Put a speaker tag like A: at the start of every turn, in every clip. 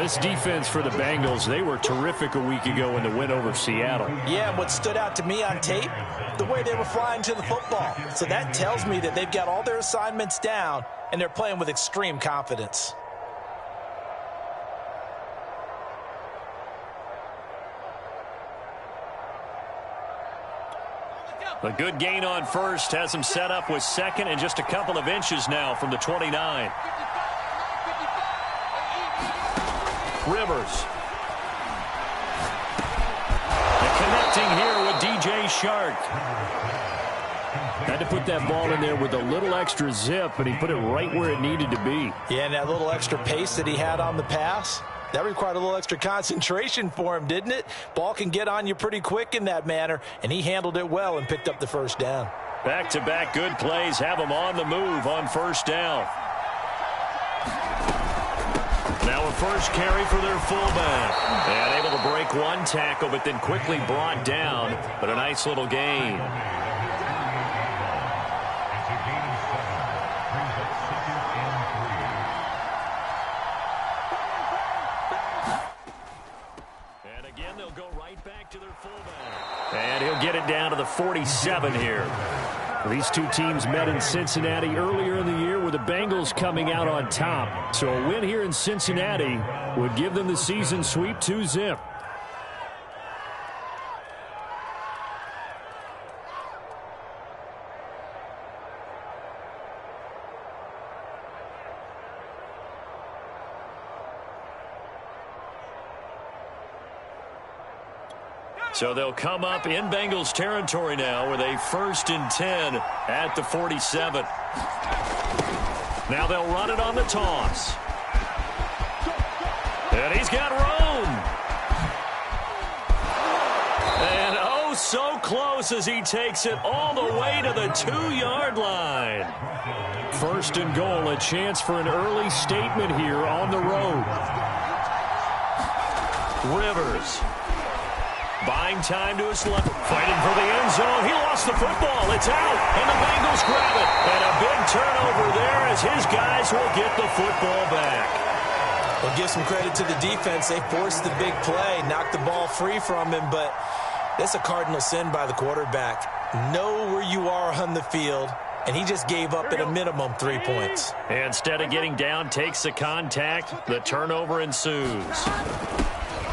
A: this defense for the Bengals, they were terrific a week ago in the win over Seattle.
B: Yeah, and what stood out to me on tape, the way they were flying to the football. So that tells me that they've got all their assignments down, and they're playing with extreme confidence.
A: A good gain on first has him set up with second and just a couple of inches now from the 29. Rivers. And connecting here with DJ Chark. Had to put that ball in there with a little extra zip, but he put it right where it needed to be.
B: Yeah, and that little extra pace that he had on the pass, that required a little extra concentration for him, didn't it? Ball can get on you pretty quick in that manner, and he handled it well and picked up the first down.
A: Back-to-back good plays have him on the move on first down. Now a first carry for their fullback. And able to break one tackle, but then quickly brought down. But a nice little gain. And again, they'll go right back to their fullback. And he'll get it down to the 47 here. These two teams met in Cincinnati earlier in the year with the Bengals coming out on top. So a win here in Cincinnati would give them the season sweep 2-0. So they'll come up in Bengals territory now with a 1st and 10 at the 47. Now they'll run it on the toss. And he's got room. And oh, so close as he takes it all the way to the 2-yard line. 1st and goal, a chance for an early statement here on the road. Rivers. Buying time to his left. Fighting for the end zone. He lost the football. It's out. And the Bengals grab it. And a big turnover there as his guys will get the football back.
B: Well, give some credit to the defense. They forced the big play, knocked the ball free from him, but that's a cardinal sin by the quarterback. Know where you are on the field, and he just gave up at a minimum 3 points.
A: Instead of getting down, takes the contact. The turnover ensues.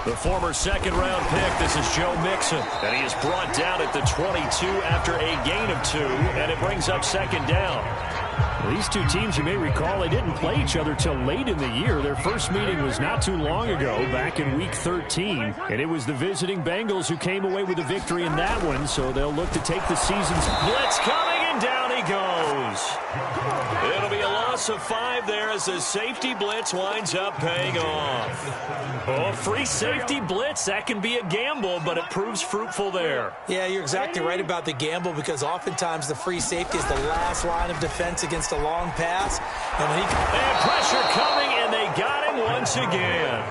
A: The former second-round pick, this is Joe Mixon. And he is brought down at the 22 after a gain of 2, and it brings up 2nd down. Well, these two teams, you may recall, they didn't play each other till late in the year. Their first meeting was not too long ago, back in Week 13. And it was the visiting Bengals who came away with a victory in that one, so they'll look to take the season's blitz coming, and down he goes. It'll be a loss of 5 there as the safety blitz winds up paying off. Oh, free safety blitz, that can be a gamble, but it proves fruitful there.
B: Yeah, you're exactly right about the gamble because oftentimes the free safety is the last line of defense against a long pass.
A: And pressure coming, and they got him once again.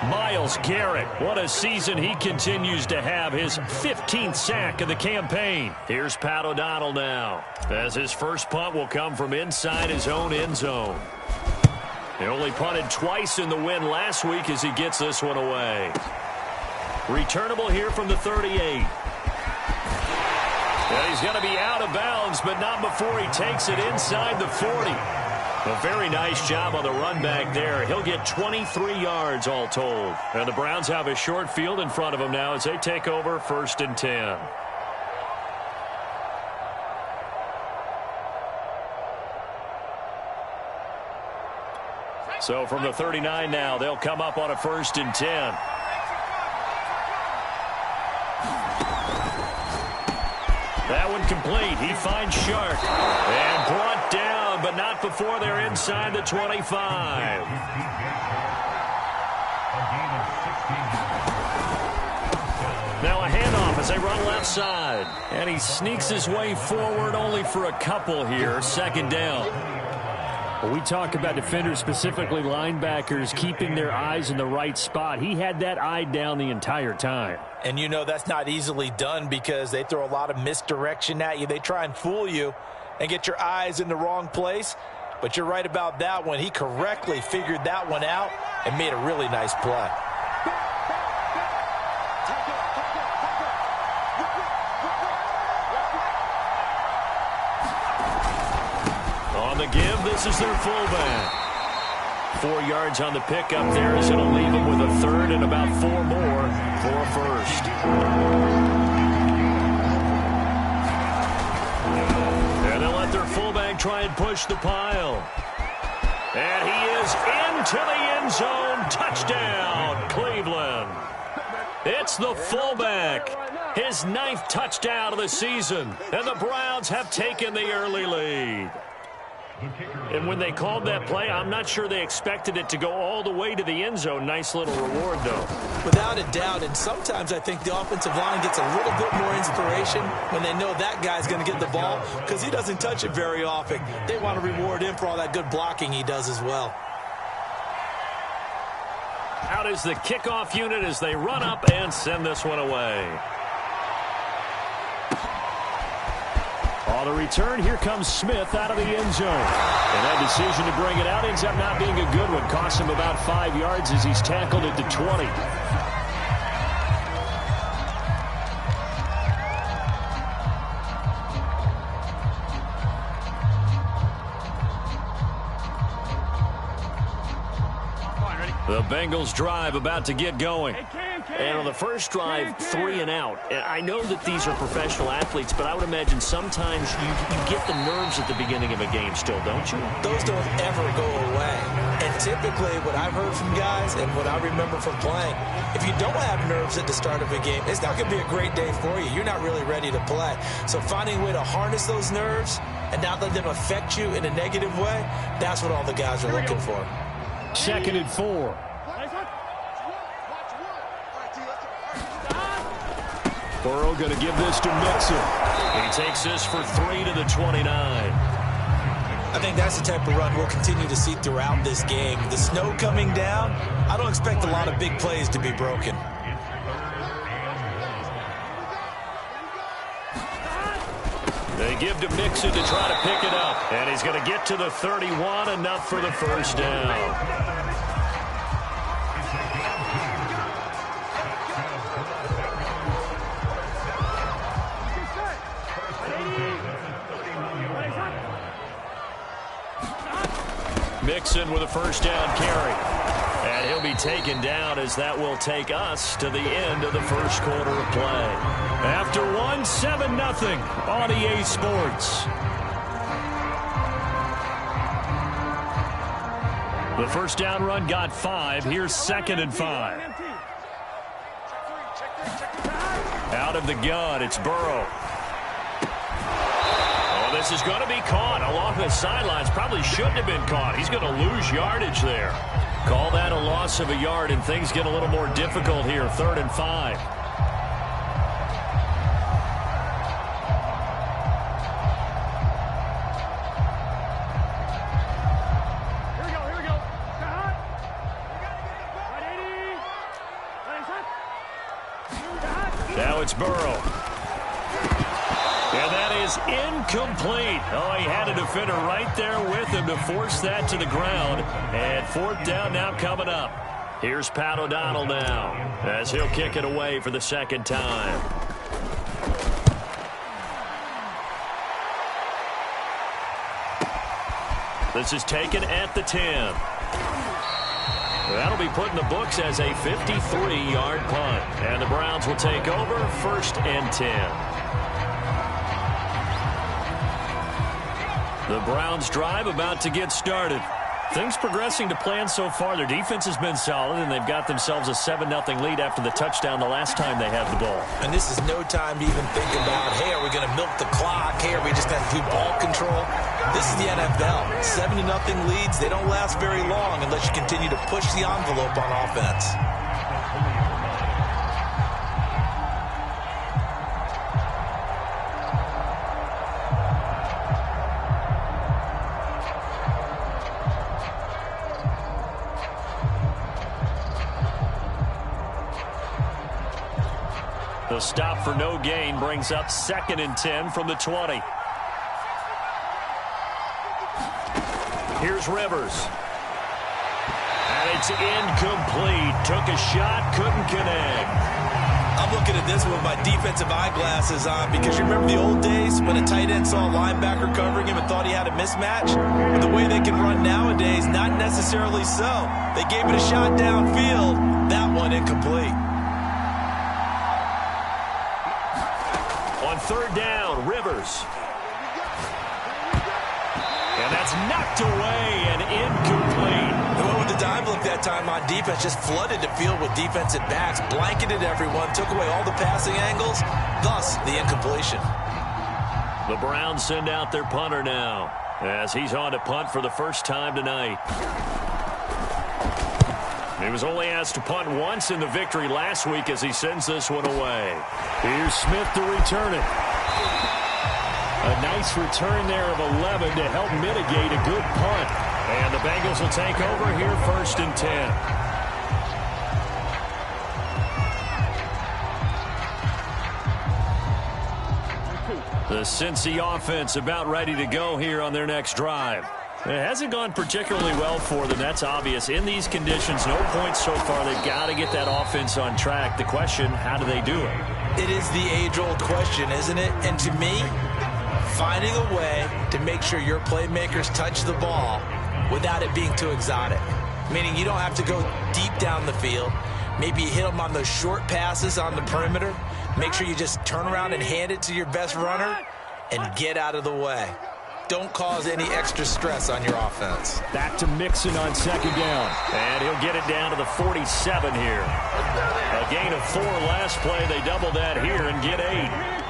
A: Myles Garrett, what a season he continues to have, his 15th sack of the campaign. Here's Pat O'Donnell now, as his first punt will come from inside his own end zone. He only punted twice in the win last week as he gets this one away. Returnable here from the 38. And he's going to be out of bounds, but not before he takes it inside the 40. A very nice job on the run back there. He'll get 23 yards all told. And the Browns have a short field in front of them now as they take over 1st and 10. So from the 39 now, they'll come up on a 1st and 10. That one complete. He finds Chark. And brought down, but not before they're inside the 25. Now a handoff as they run left side. And he sneaks his way forward only for a couple here. 2nd down. Well, we talk about defenders, specifically linebackers, keeping their eyes in the right spot. He had that eye down the entire time.
B: And you know that's not easily done because they throw a lot of misdirection at you. They try and fool you and get your eyes in the wrong place. But you're right about that one. He correctly figured that one out and made a really nice play.
A: On the give, this is their fullback. 4 yards on the pickup there as it'll leave them with a third and about 4 more for a first. And they'll let their fullback try and push the pile. And he is into the end zone. Touchdown, Cleveland. It's the fullback. His 9th touchdown of the season. And the Browns have taken the early lead. And when they called that play, I'm not sure they expected it to go all the way to the end zone. Nice little reward, though.
B: Without a doubt, and sometimes I think the offensive line gets a little bit more inspiration when they know that guy's going to get the ball because he doesn't touch it very often. They want to reward him for all that good blocking he does as well.
A: Out is the kickoff unit as they run up and send this one away. On the return, here comes Smith out of the end zone. And that decision to bring it out ends up not being a good one. Costs him about 5 yards as he's tackled at the 20. The Bengals drive about to get going. And on the first drive, 3 and out. And I know that these are professional athletes, but I would imagine sometimes you get the nerves at the beginning of a game still, don't you?
B: Those don't ever go away. And typically what I've heard from guys and what I remember from playing, if you don't have nerves at the start of a game, it's not going to be a great day for you. You're not really ready to play. So finding a way to harness those nerves and not let them affect you in a negative way, that's what all the guys are looking for.
A: 2nd and 4. Burrow going to give this to Mixon. He takes this for 3 to the 29.
B: I think that's the type of run we'll continue to see throughout this game. The snow coming down, I don't expect a lot of big plays to be broken.
A: They give to Mixon to try to pick it up. And he's going to get to the 31, enough for the first down. Mixon with a first down carry. And he'll be taken down as that will take us to the end of the first quarter of play. After 1, 7-0 on EA Sports. The first down run got 5. Here's 2nd and 5. Out of the gun, it's Burrow. This is going to be caught along the sidelines. Probably shouldn't have been caught. He's going to lose yardage there. Call that a loss of a yard, and things get a little more difficult here. 3rd and 5.
C: Here we go.
A: Now it's Burrow. And that is incomplete. Oh, he had a defender right there with him to force that to the ground. And 4th down now coming up. Here's Pat O'Donnell now as he'll kick it away for the 2nd time. This is taken at the 10. That'll be put in the books as a 53-yard punt. And the Browns will take over 1st and 10. The Browns drive about to get started. Things progressing to plan so far. Their defense has been solid, and they've got themselves a 7-0 lead after the touchdown the last time they had the ball.
B: And this is no time to even think about, hey, are we going to milk the clock? Hey, are we just going to do ball control? This is the NFL. 7-0 leads, they don't last very long unless you continue to push the envelope on offense.
A: The stop for no gain brings up 2nd and 10 from the 20. Here's Rivers. And it's incomplete. Took a shot, couldn't connect.
B: I'm looking at this with my defensive eyeglasses on because you remember the old days when a tight end saw a linebacker covering him and thought he had a mismatch? But the way they can run nowadays, not necessarily so. They gave it a shot downfield. That one incomplete.
A: On third down, Rivers. And that's knocked away and incomplete.
B: They went with the dime look that time on defense, just flooded the field with defensive backs, blanketed everyone, took away all the passing angles, thus the incompletion.
A: The Browns send out their punter now as he's on to punt for the first time tonight. He was only asked to punt once in the victory last week as he sends this one away. Here's Smith to return it. A nice return there of 11 to help mitigate a good punt. And the Bengals will take over here 1st and 10. The Cincy offense about ready to go here on their next drive. It hasn't gone particularly well for them. That's obvious. In these conditions, no points so far. They've got to get that offense on track. The question, how do they do it?
B: It is the age-old question, isn't it? And to me, finding a way to make sure your playmakers touch the ball without it being too exotic. Meaning you don't have to go deep down the field. Maybe you hit them on those short passes on the perimeter. Make sure you just turn around and hand it to your best runner and get out of the way. Don't cause any extra stress on your offense.
A: Back to Mixon on second down. And he'll get it down to the 47 here. A gain of 4 last play. They double that here and get 8.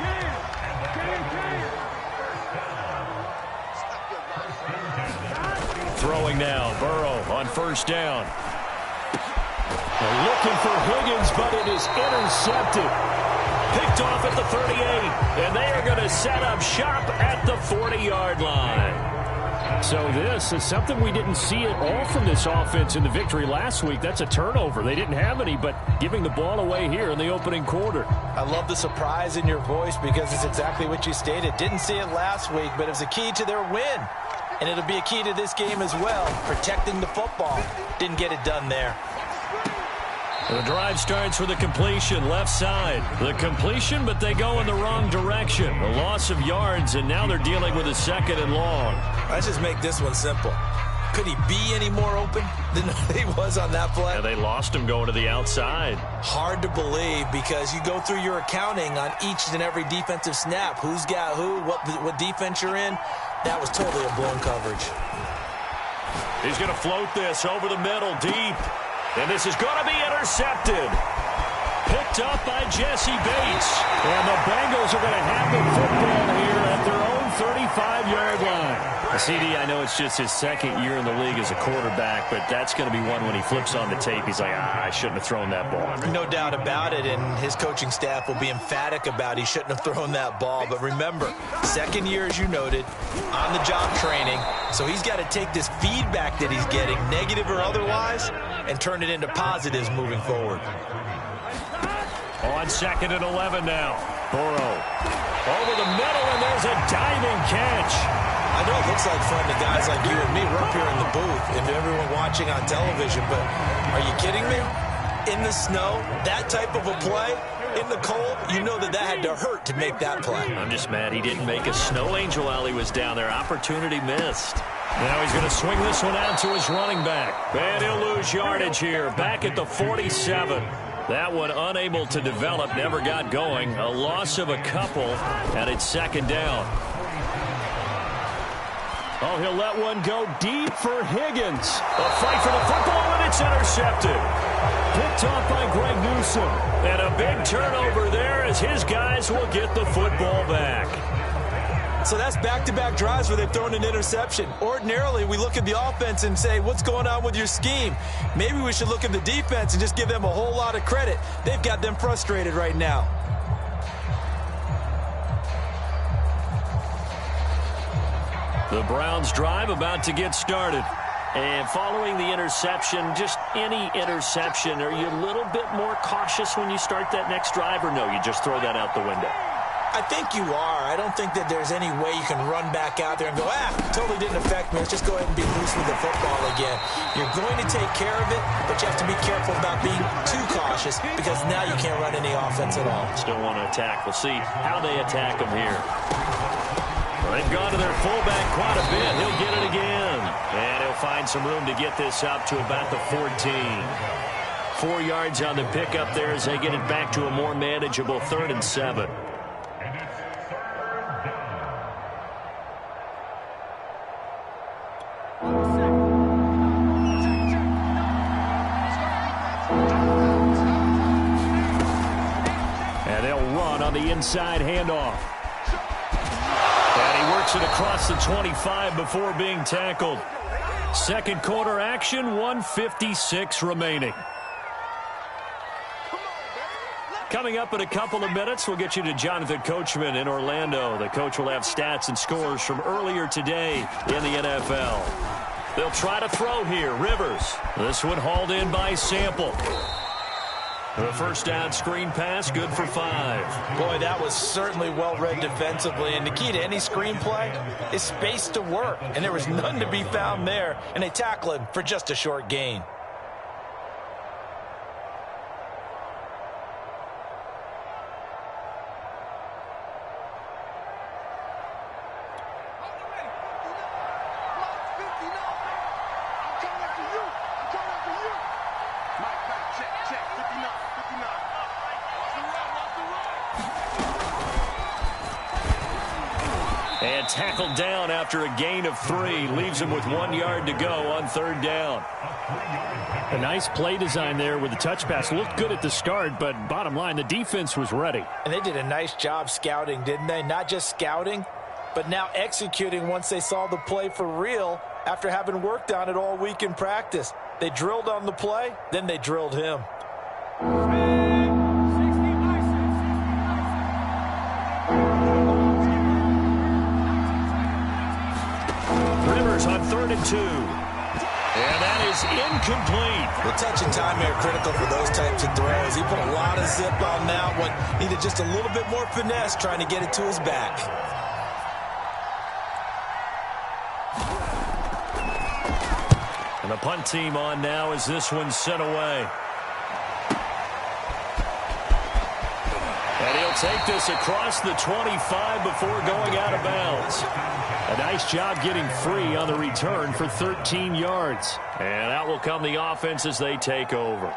A: Throwing now, Burrow on first down. They're looking for Higgins, but it is intercepted. Picked off at the 38, and they are going to set up shop at the 40-yard line. So this is something we didn't see at all from this offense in the victory last week. That's a turnover. They didn't have any, but giving the ball away here in the opening quarter.
B: I love the surprise in your voice because it's exactly what you stated. Didn't see it last week, but it was a key to their win. And it'll be a key to this game as well, protecting the football. Didn't get it done there.
A: The drive starts with a completion, left side. The completion, but they go in the wrong direction. A loss of yards, and now they're dealing with a 2nd and long.
B: Let's just make this one simple. Could he be any more open than he was on that play?
A: Yeah, they lost him going to the outside.
B: Hard to believe because you go through your accounting on each and every defensive snap. Who's got who, what defense you're in. That was totally a blown coverage.
A: He's going to float this over the middle, deep. And this is going to be intercepted. Picked up by Jesse Bates. And the Bengals are going to have the football here at their own 35-yard line. CD, I know it's just his 2nd year in the league as a quarterback, but that's going to be one when he flips on the tape. He's like, I shouldn't have thrown that ball.
B: No doubt about it, and his coaching staff will be emphatic about he shouldn't have thrown that ball. But remember, 2nd year, as you noted, on-the-job training. So he's got to take this feedback that he's getting, negative or otherwise, and turn it into positives moving forward.
A: On 2nd and 11 now. Burrow over the middle, and there's a diving catch.
B: I know it looks like fun to guys like you and me. We're up here in the booth and everyone watching on television, but are you kidding me? In the snow, that type of a play, in the cold, you know that had to hurt to make that play.
A: I'm just mad he didn't make a snow angel while he was down there. Opportunity missed. Now he's going to swing this one out to his running back. And he'll lose yardage here, back at the 47. That one unable to develop, never got going. A loss of a couple, and it's 2nd down. Oh, he'll let one go deep for Higgins. A fight for the football, and it's intercepted. Picked off by Greg Newsome. And a big turnover there as his guys will get the football back.
B: So that's back-to-back drives where they've thrown an interception. Ordinarily, we look at the offense and say, what's going on with your scheme? Maybe we should look at the defense and just give them a whole lot of credit. They've got them frustrated right now.
A: The Browns drive about to get started. And following the interception, just any interception, are you a little bit more cautious when you start that next drive, or no, you just throw that out the window?
B: I think you are. I don't think that there's any way you can run back out there and go, totally didn't affect me. Let's just go ahead and be loose with the football again. You're going to take care of it, but you have to be careful about being too cautious because now you can't run any offense at all.
A: Still want to attack. We'll see how they attack him here. Well, they've gone to their fullback quite a bit. He'll get it again. And he'll find some room to get this up to about the 14. 4 yards on the pickup there as they get it back to a more manageable 3rd and 7. And they'll run on the inside handoff. And he works it across the 25 before being tackled. Second quarter action, 1:56 remaining. Coming up in a couple of minutes, we'll get you to Jonathan Coachman in Orlando. The coach will have stats and scores from earlier today in the NFL. They'll try to throw here. Rivers. This one hauled in by Sample. The first down screen pass, good for 5.
B: Boy, that was certainly well-read defensively. And the key to any screen play is space to work. And there was none to be found there. And they tackle him for just a short gain.
A: And tackled down after a gain of 3. Leaves him with 1 yard to go on 3rd down.
D: A nice play design there with the touch pass. Looked good at the start, but bottom line, the defense was ready.
B: And they did a nice job scouting, didn't they? Not just scouting, but now executing once they saw the play for real after having worked on it all week in practice. They drilled on the play, then they drilled him.
A: On 3rd and 2. And that is incomplete.
B: The touch and time are critical for those types of throws. He put a lot of zip on that one. Needed just a little bit more finesse trying to get it to his back.
A: And the punt team on now as this one's sent away. And he'll take this across the 25 before going out of bounds. A nice job getting free on the return for 13 yards. And out will come the offense as they take over.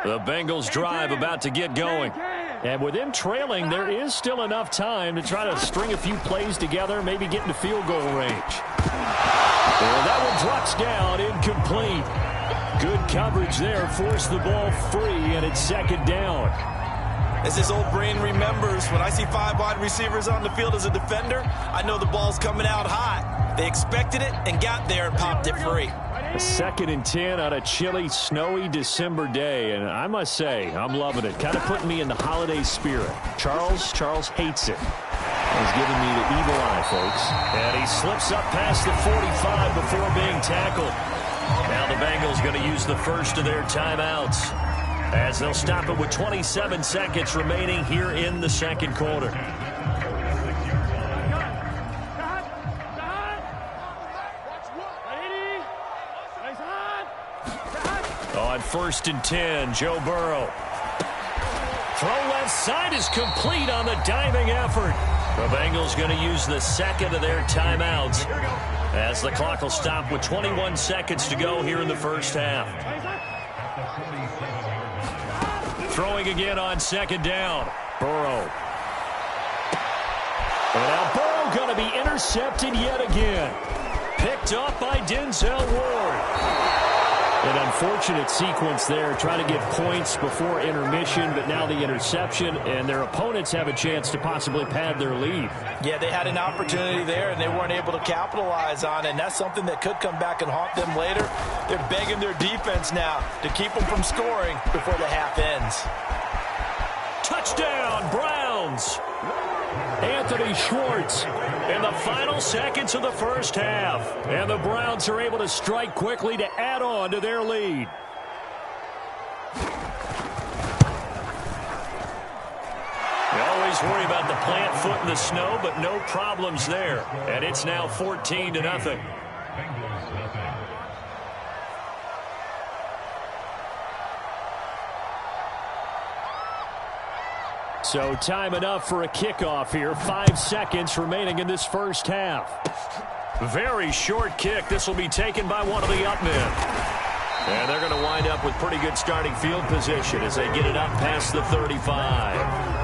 A: The Bengals drive about to get going. And with them trailing, there is still enough time to try to string a few plays together, maybe get into field goal range. Well, that one drops down, incomplete. Good coverage there, forced the ball free, and it's 2nd down.
B: As his old brain remembers, when I see 5 wide receivers on the field as a defender, I know the ball's coming out hot. They expected it and got there and popped it free.
A: A 2nd and 10 on a chilly, snowy December day, and I must say, I'm loving it. Kind of putting me in the holiday spirit. Charles hates it. He's giving me the evil eye, folks. And he slips up past the 45 before being tackled. Now the Bengals going to use the first of their timeouts as they'll stop it with 27 seconds remaining here in the 2nd quarter. On 1st and 10, Joe Burrow. Throw left side is complete on the diving effort. The Bengals going to use the 2nd of their timeouts as the clock will stop with 21 seconds to go here in the first half. Throwing again on 2nd down. Burrow. And now Burrow going to be intercepted yet again. Picked up by Denzel Ward. An unfortunate sequence there, trying to get points before intermission, but now the interception, and their opponents have a chance to possibly pad their lead.
B: Yeah, they had an opportunity there, and they weren't able to capitalize on it, and that's something that could come back and haunt them later. They're begging their defense now to keep them from scoring before the half ends.
A: Touchdown, Browns! Anthony
D: Anthony Schwartz.
A: In the final seconds of the first half. And the Browns are able to strike quickly to add on to their lead. You always worry about the plant foot in the snow, but no problems there. And it's now 14-0.
D: So time enough for a kickoff here. 5 seconds remaining in this first half.
A: Very short kick. This will be taken by one of the up men. And they're going to wind up with pretty good starting field position as they get it up past the 35.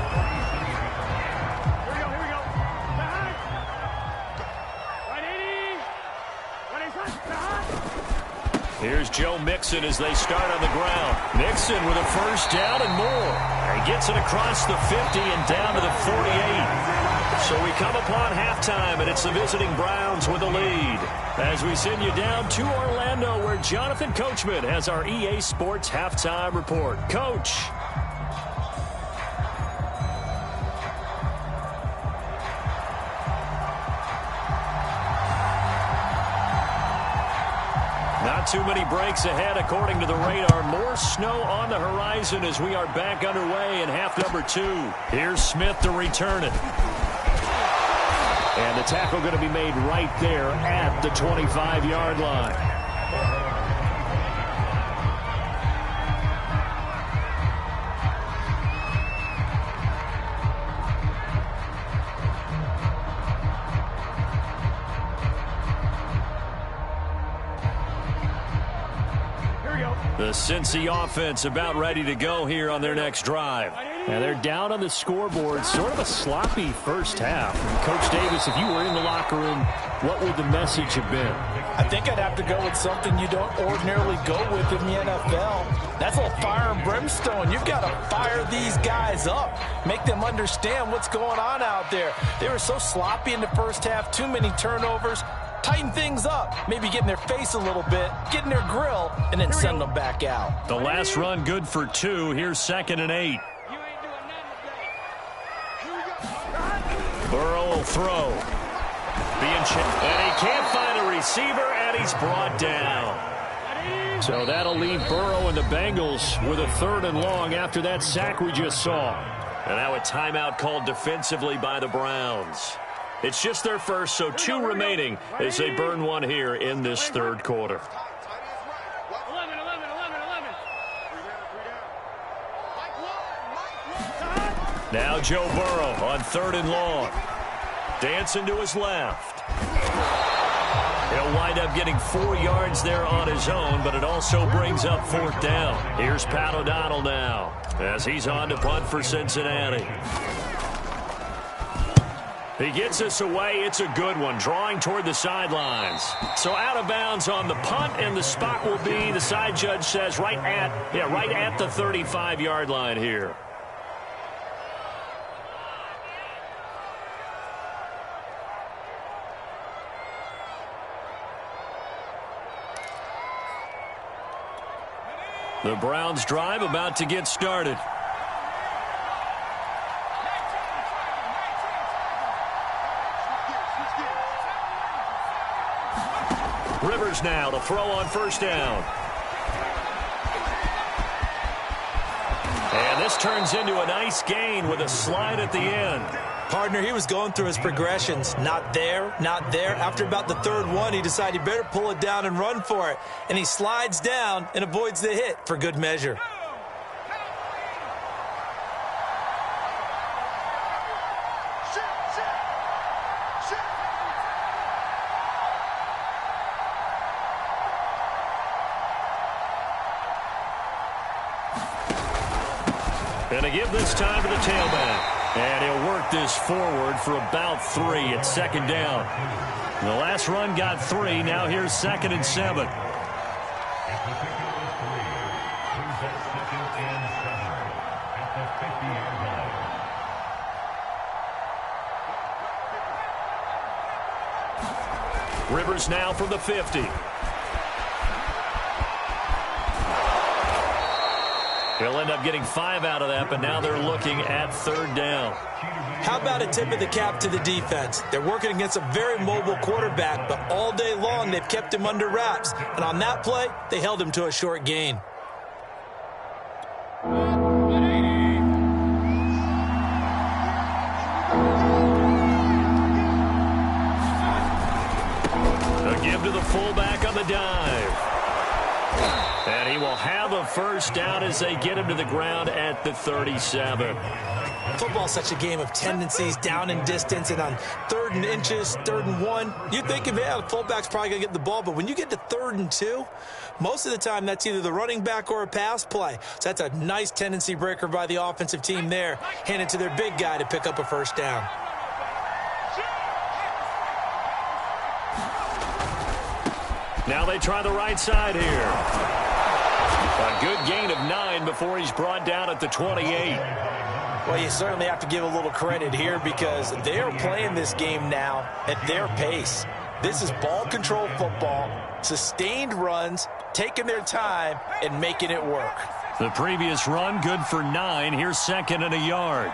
A: Here's Joe Mixon as they start on the ground. Mixon with a first down and more. He gets it across the 50 and down to the 48. So we come upon halftime, and it's the visiting Browns with the lead. As we send you down to Orlando, where Jonathan Coachman has our EA Sports halftime report. Coach. Not too many breaks ahead according to the radar. More snow on the horizon as we are back underway in half number 2. Here's Smith to return it.
D: And the tackle going to be made right there at the 25-yard line.
A: The Cincy offense about ready to go here on their next drive.
D: And they're down on the scoreboard. Sort of a sloppy first half. And Coach Davis, if you were in the locker room, what would the message have been?
B: I think I'd have to go with something you don't ordinarily go with in the NFL. That's a little fire and brimstone. You've got to fire these guys up. Make them understand what's going on out there. They were so sloppy in the first half. Too many turnovers. Tighten things up, maybe get in their face a little bit, get in their grill, and then send them back out.
A: The last run good for 2. Here's 2nd and 8. Burrow will throw. And he can't find a receiver, and he's brought down.
D: So that'll leave Burrow and the Bengals with a 3rd and long after that sack we just saw.
A: And now a timeout called defensively by the Browns. It's just their first, so 2 remaining as they burn one here in this 3rd quarter.
C: 11.
A: Now Joe Burrow on 3rd and long. Dancing to his left. He'll wind up getting 4 yards there on his own, but it also brings up 4th down. Here's Pat O'Donnell now as he's on to punt for Cincinnati. He gets us away. It's a good one, drawing toward the sidelines. So out of bounds on the punt, and the spot will be, the side judge says, right at the 35-yard line here. The Browns drive about to get started. Rivers now to throw on 1st down. And this turns into a nice gain with a slide at the end.
B: Partner, he was going through his progressions. Not there, not there. After about the 3rd one, he decided he better pull it down and run for it. And he slides down and avoids the hit for good measure.
A: And to give this time to the tailback. And he'll work this forward for about 3 at 2nd down. The last run got 3. Now here's 2nd and 7. Rivers now from the 50. He'll end up getting 5 out of that, but now they're looking at 3rd down.
B: How about a tip of the cap to the defense? They're working against a very mobile quarterback, but all day long they've kept him under wraps. And on that play, they held him to a short gain.
A: A give to the fullback on the dive. And he will have a 1st down as they get him to the ground at the 37.
B: Football's such a game of tendencies, down and distance, and on 3rd and inches, 3rd and 1, you're thinking, man, the fullback's probably going to get the ball. But when you get to 3rd and 2, most of the time that's either the running back or a pass play. So that's a nice tendency breaker by the offensive team there. Hand it to their big guy to pick up a 1st down.
A: Now they try the right side here. A good gain of 9 before he's brought down at the 28.
B: Well, you certainly have to give a little credit here because they are playing this game now at their pace. This is ball control football, sustained runs, taking their time, and making it work.
A: The previous run, good for 9. Here's 2nd and a yard.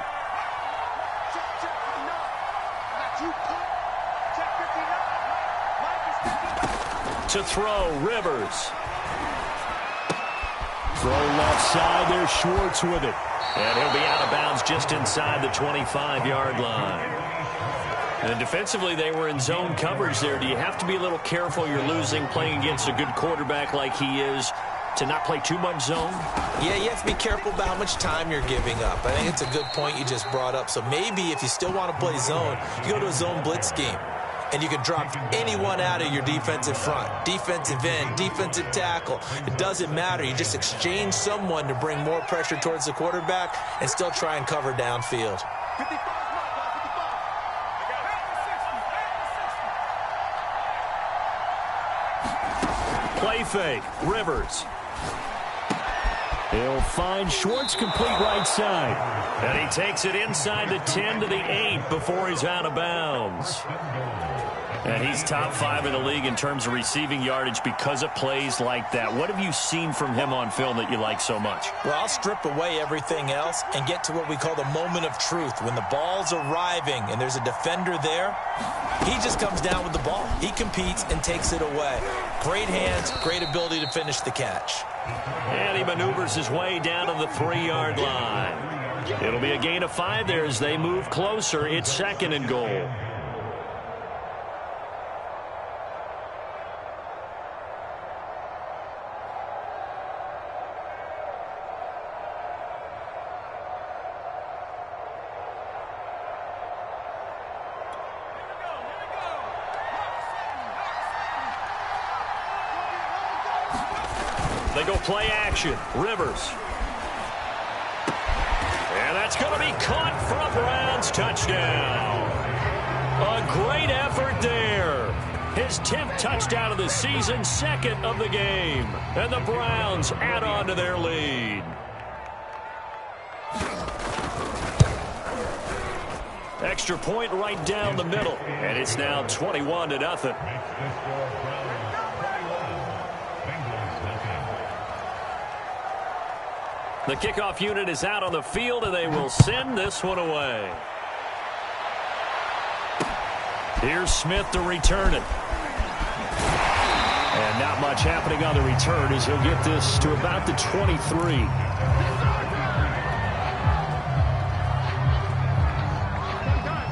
A: To throw, Rivers.
D: Throw left side there, Schwartz with it.
A: And he'll be out of bounds just inside the 25-yard line. And defensively, they were in zone coverage there. Do you have to be a little careful? You're losing, playing against a good quarterback like he is, to not play too much zone?
B: Yeah, you have to be careful about how much time you're giving up. I think it's a good point you just brought up. So maybe if you still want to play zone, you go to a zone blitz scheme. And you can drop anyone out of your defensive front. Defensive end, defensive tackle. It doesn't matter. You just exchange someone to bring more pressure towards the quarterback and still try and cover downfield.
A: Play fake, Rivers.
D: He'll find Schwartz, complete right side.
A: And he takes it inside the 10 to the 8 before he's out of bounds. And he's top 5 in the league in terms of receiving yardage because of plays like that. What have you seen from him on film that you like so much?
B: Well, I'll strip away everything else and get to what we call the moment of truth. When the ball's arriving and there's a defender there, he just comes down with the ball. He competes and takes it away. Great hands, great ability to finish the catch.
A: And he maneuvers his way down to the 3-yard line. It'll be a gain of 5 there as they move closer. It's 2nd and goal. They go play action. Rivers. And that's going to be caught for a Browns touchdown. A great effort there. His 10th touchdown of the season, 2nd of the game. And the Browns add on to their lead. Extra point right down the middle. And it's now 21-0. The kickoff unit is out on the field, and they will send this one away. Here's Smith to return it. And not much happening on the return as he'll get this to about the 23.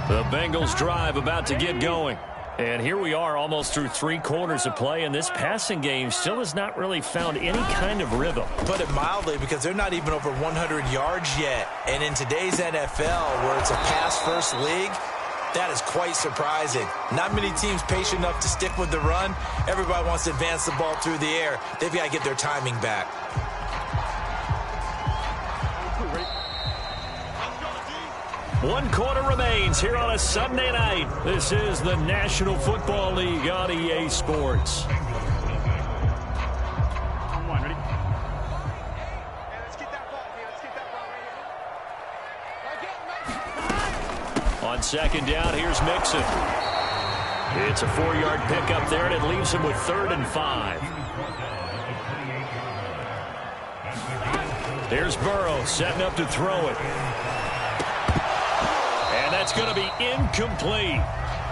A: The Bengals drive about to get going. And here we are almost through 3 quarters of play, and this passing game still has not really found any kind of rhythm.
B: Put it mildly, because they're not even over 100 yards yet. And in today's NFL, where it's a pass-first league, that is quite surprising. Not many teams patient enough to stick with the run. Everybody wants to advance the ball through the air. They've got to get their timing back.
A: One quarter remains here on a Sunday night. This is the National Football League on EA Sports. On 2nd down, here's Mixon. It's a 4-yard pickup there, and it leaves him with 3rd and 5. Here's Burrow setting up to throw it. And that's going to be incomplete.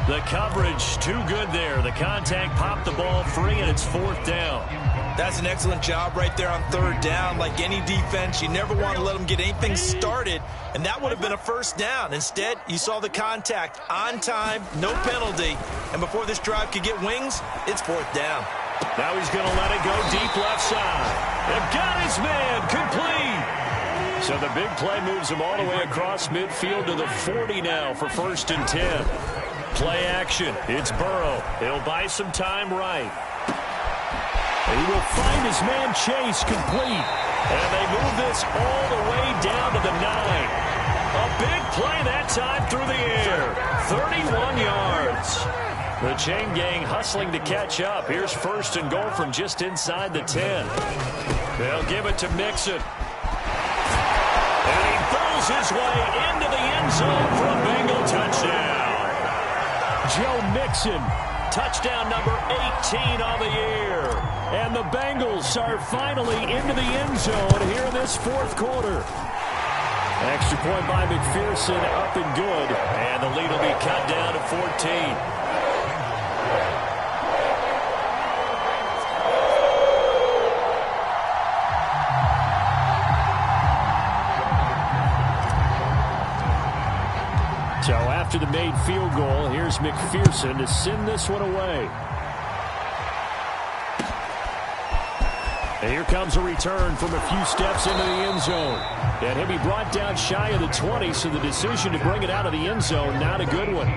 A: The coverage too good there. The contact popped the ball free, and it's 4th down.
B: That's an excellent job right there on 3rd down. Like any defense, you never want to let them get anything started, and that would have been a 1st down. Instead, you saw the contact on time, no penalty, and before this drive could get wings, it's 4th down.
A: Now he's going to let it go deep left side. They've got his man complete. So the big play moves him all the way across midfield to the 40 now for 1st and 10. Play action. It's Burrow. He'll buy some time right. He will find his man Chase complete. And they move this all the way down to the 9. A big play that time through the air. 31 yards. The chain gang hustling to catch up. Here's 1st and goal from just inside the 10. They'll give it to Mixon. And he throws his way into the end zone for a Bengal touchdown. Joe Mixon, touchdown number 18 on the year. And the Bengals are finally into the end zone here in this 4th quarter. Extra point by McPherson, up and good. And the lead will be cut down to 14. So after the made field goal, here's McPherson to send this one away. And here comes a return from a few steps into the end zone. And he'll be brought down shy of the 20, so the decision to bring it out of the end zone, not a good one.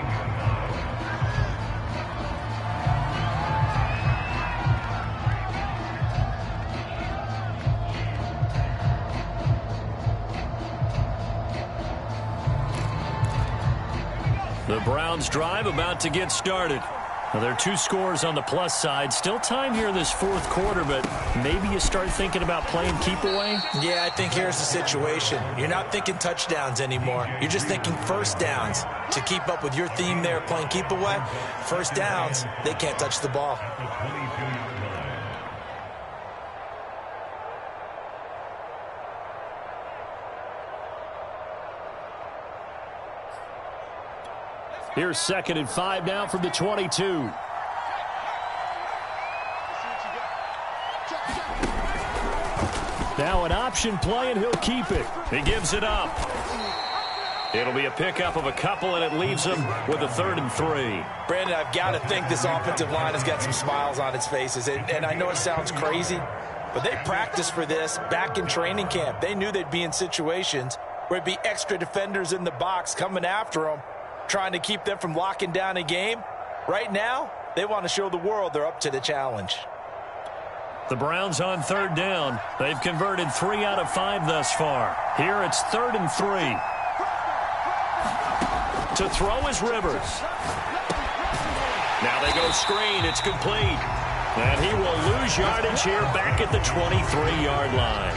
A: The Browns drive about to get started. Now, there are 2 scores on the plus side. Still time here in this 4th quarter, but maybe you start thinking about playing keep away?
B: Yeah, I think here's the situation. You're not thinking touchdowns anymore. You're just thinking 1st downs. To keep up with your theme there, playing keep away, 1st downs, they can't touch the ball.
A: Here's 2nd and 5 now from the 22. Now an option play, and he'll keep it. He gives it up. It'll be a pickup of a couple, and it leaves him with a 3rd and 3.
B: Brandon, I've got to think this offensive line has got some smiles on its faces. And I know it sounds crazy, but they practiced for this back in training camp. They knew they'd be in situations where it'd be extra defenders in the box coming after them, trying to keep them from locking down a game. Right now, they want to show the world they're up to the challenge.
A: The Browns on 3rd down. They've converted 3 out of 5 thus far. Here it's 3rd and 3. To throw is Rivers. Now they go screen. It's complete. And he will lose yardage here back at the 23-yard line.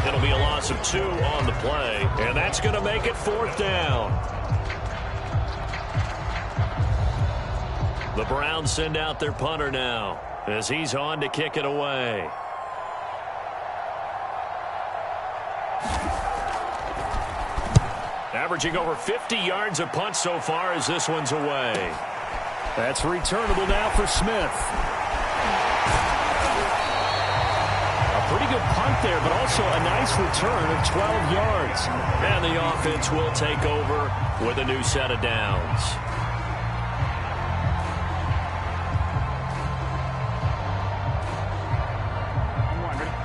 A: It'll be a loss of 2 on the play. And that's going to make it 4th down. The Browns send out their punter now as he's on to kick it away. Averaging over 50 yards a punt so far as this one's away. That's returnable now for Smith. A pretty good punt there, but also a nice return of 12 yards. And the offense will take over with a new set of downs.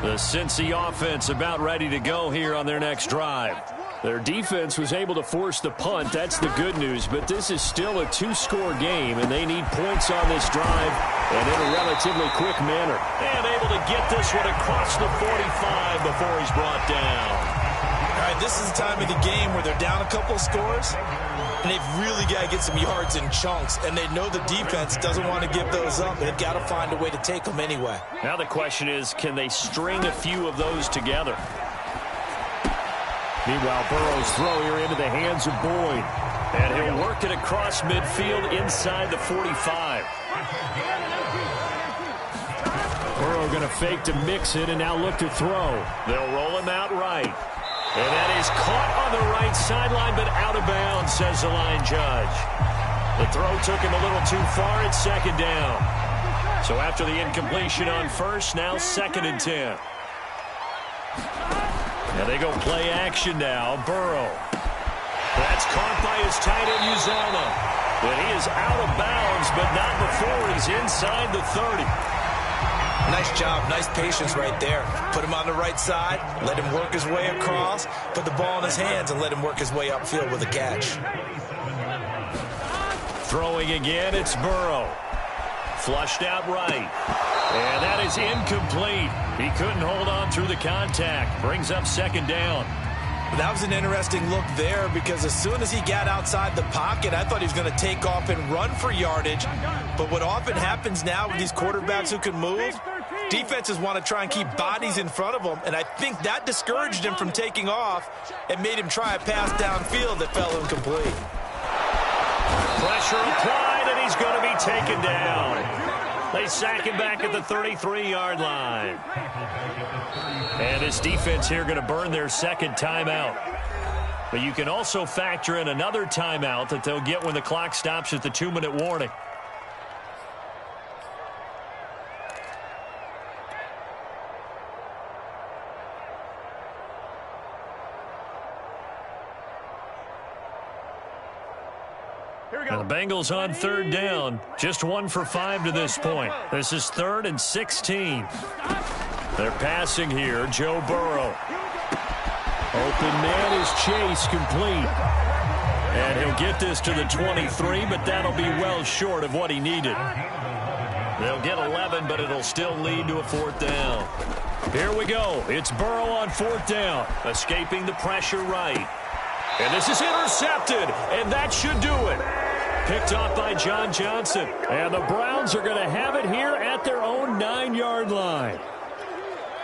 A: The Cincy offense about ready to go here on their next drive. Their defense was able to force the punt. That's the good news. But this is still a 2-score game, and they need points on this drive and in a relatively quick manner. And able to get this one across the 45 before he's brought down.
B: All right, this is the time of the game where they're down a couple of scores, and they've really got to get some yards in chunks, and they know the defense doesn't want to give those up, and they've got to find a way to take them anyway.
A: Now the question is, can they string a few of those together? Meanwhile, Burrow's throw here into the hands of Boyd. And he'll work it across midfield inside the 45.
D: Burrow going to fake to Mixon and now look to throw.
A: They'll roll him out right. And that is caught on the right sideline, but out of bounds, says the line judge. The throw took him a little too far. It's second down. So after the incompletion on first, now 2nd and 10. Now they go play action now. Burrow. That's caught by his tight end, Uzomah. But he is out of bounds, but not before he's inside the 30.
B: Nice job. Nice patience right there. Put him on the right side, let him work his way across, put the ball in his hands, and let him work his way upfield with a catch.
A: Throwing again, it's Burrow. Flushed out right. And that is incomplete. He couldn't hold on through the contact. Brings up 2nd down.
B: That was an interesting look there because as soon as he got outside the pocket, I thought he was going to take off and run for yardage. But what often happens now with these quarterbacks who can move, defenses want to try and keep bodies in front of them, and I think that discouraged him from taking off and made him try a pass downfield that fell incomplete.
A: Pressure applied, and he's going to be taken down. They sack him back at the 33-yard line. And this defense here going to burn their 2nd timeout. But you can also factor in another timeout that they'll get when the clock stops at the 2-minute warning. And the Bengals on 3rd down. Just 1 for 5 to this point. This is 3rd and 16. They're passing here. Joe Burrow.
D: Open man is Chase, complete.
A: And he'll get this to the 23, but that'll be well short of what he needed. They'll get 11, but it'll still lead to a 4th down. Here we go. It's Burrow on 4th down. Escaping the pressure right. And this is intercepted, and that should do it. Picked off by John Johnson.
D: And the Browns are going to have it here at their own 9-yard line.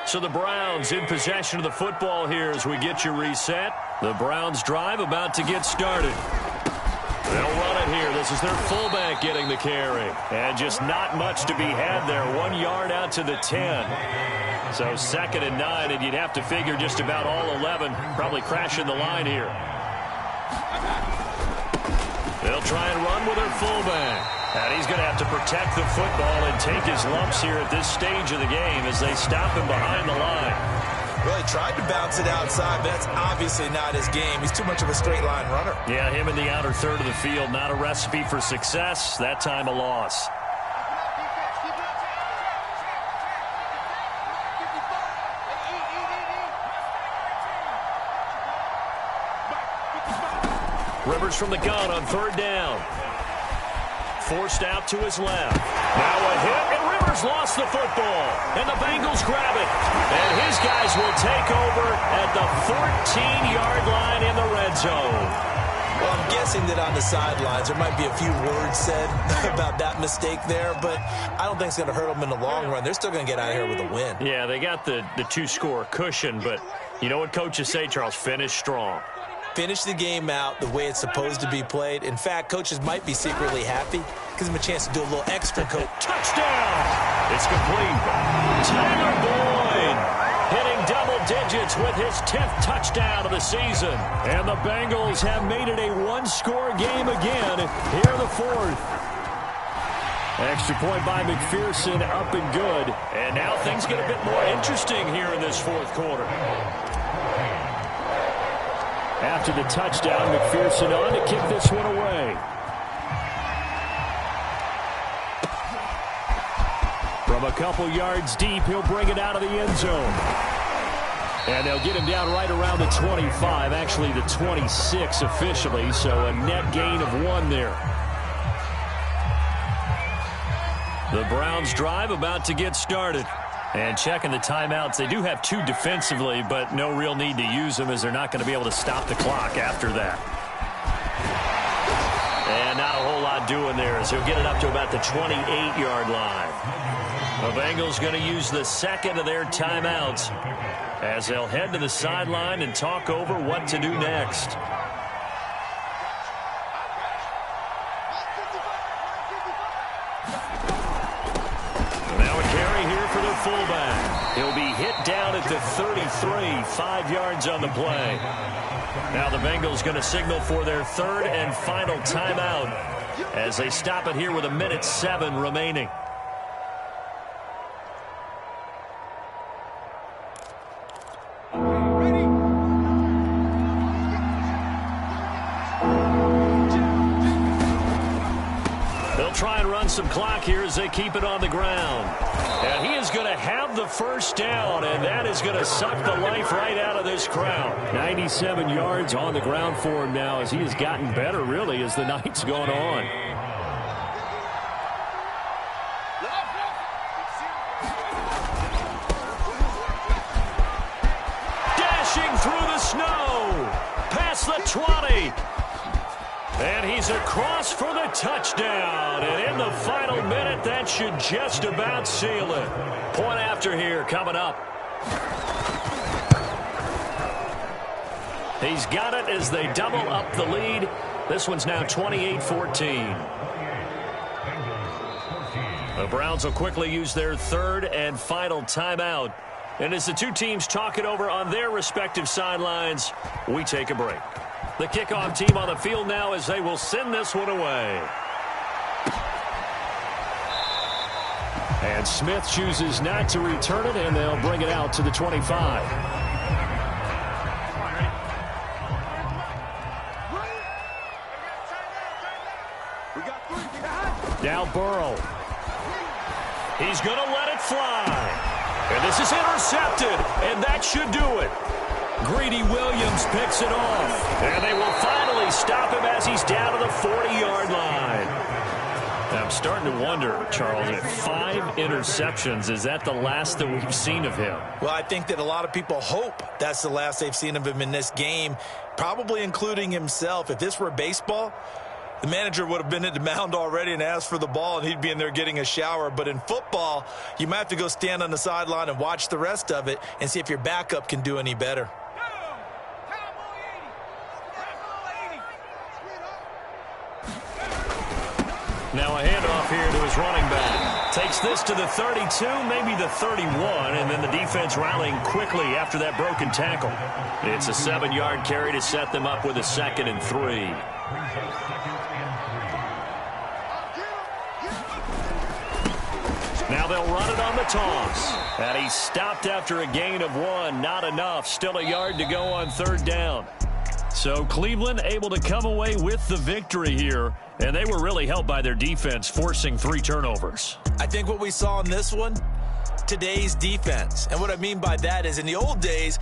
A: So the Browns in possession of the football here as we get you reset. The Browns drive about to get started. They'll run it here. This is their fullback getting the carry. And just not much to be had there. 1 yard out to the 10. So 2nd and 9, and you'd have to figure just about all 11 probably crashing the line here. They'll try and run with their fullback. And he's going to have to protect the football and take his lumps here at this stage of the game as they stop him behind the line.
B: Well, he tried to bounce it outside, but that's obviously not his game. He's too much of a straight-line runner.
A: Yeah, him in the outer third of the field, not a recipe for success. That time a loss. Rivers from the gun on 3rd down. Forced out to his left. Now a hit, and Rivers lost the football. And the Bengals grab it. And his guys will take over at the 14-yard line in the red zone.
B: Well, I'm guessing that on the sidelines there might be a few words said about that mistake there, but I don't think it's going to hurt them in the long run. They're still going to get out of here with a win.
A: Yeah, they got the 2-score cushion, but you know what coaches say, Charles? Finish strong.
B: Finish the game out the way it's supposed to be played. In fact, coaches might be secretly happy. Gives them a chance to do a little extra.
A: Touchdown! It's complete. Tyler Boyd hitting double digits with his 10th touchdown of the season.
D: And the Bengals have made it a 1-score game again. Here the 4th. Extra point by McPherson, up and good.
A: And now things get a bit more interesting here in this 4th quarter.
D: After the touchdown, McPherson on to kick this one away. From a couple yards deep, he'll bring it out of the end zone. And they'll get him down right around the 25, actually the 26 officially, so a net gain of 1 there. The Browns drive about to get started. And checking the timeouts, they do have 2 defensively, but no real need to use them as they're not going to be able to stop the clock after that. And not a whole lot doing there as he'll get it up to about the 28-yard line. The Bengals going to use the 2nd of their timeouts as they'll head to the sideline and talk over what to do next.
A: fullback. He'll be hit down at the 33, 5 yards on the play. Now the Bengals going to signal for their third and final timeout as they stop it here with 1:07 remaining. Try and run some clock here as they keep it on the ground. And he is going to have the first down, and that is going to suck the life right out of this crowd. 97 yards on the ground for him now as he has gotten better, really, as the night's gone on. Dashing through the snow. Past the 20. And he's across for the touchdown. And in the final minute, that should just about seal it. Point after here coming up. He's got it as they double up the lead. This one's now 28-14. The Browns will quickly use their third and final timeout. And as the two teams talk it over on their respective sidelines, we take a break. The kickoff team on the field now as they will send this one away. And Smith chooses not to return it, and they'll bring it out to the 25. Now Burrow. He's going to let it fly. And this is intercepted, and that should do it. Greedy Williams picks it off. And they will finally stop him as he's down to the 40-yard line. Now, I'm starting to wonder, Charles, if 5 interceptions, is that the last that we've seen of him?
B: Well, I think that a lot of people hope that's the last they've seen of him in this game, probably including himself. If this were baseball, the manager would have been at the mound already and asked for the ball, and he'd be in there getting a shower. But in football, you might have to go stand on the sideline and watch the rest of it and see if your backup can do any better.
A: Now a handoff here to his running back. Takes this to the 32, maybe the 31, and then the defense rallying quickly after that broken tackle. It's a 7-yard carry to set them up with a 2nd and 3. Now they'll run it on the toss. And he stopped after a gain of 1. Not enough. Still a yard to go on 3rd down. So Cleveland able to come away with the victory here. And they were really helped by their defense, forcing 3 turnovers.
B: I think what we saw in this one, today's defense. And what I mean by that is in the old days,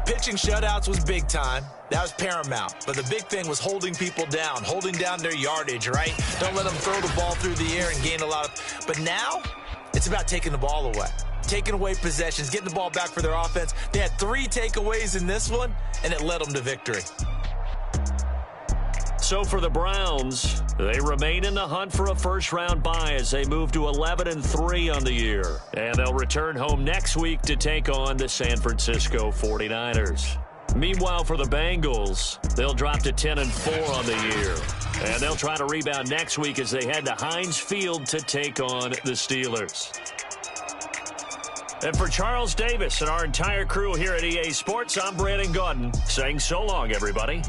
B: pitching shutouts was big time. That was paramount. But the big thing was holding people down, holding down their yardage, right? Don't let them throw the ball through the air and gain a lot of. But now it's about taking the ball away, taking away possessions, getting the ball back for their offense. They had 3 takeaways in this one, and it led them to victory.
A: So for the Browns, they remain in the hunt for a first-round bye as they move to 11-3 on the year. And they'll return home next week to take on the San Francisco 49ers. Meanwhile, for the Bengals, they'll drop to 10-4 on the year. And they'll try to rebound next week as they head to Heinz Field to take on the Steelers. And for Charles Davis and our entire crew here at EA Sports, I'm Brandon Gaudin saying so long, everybody.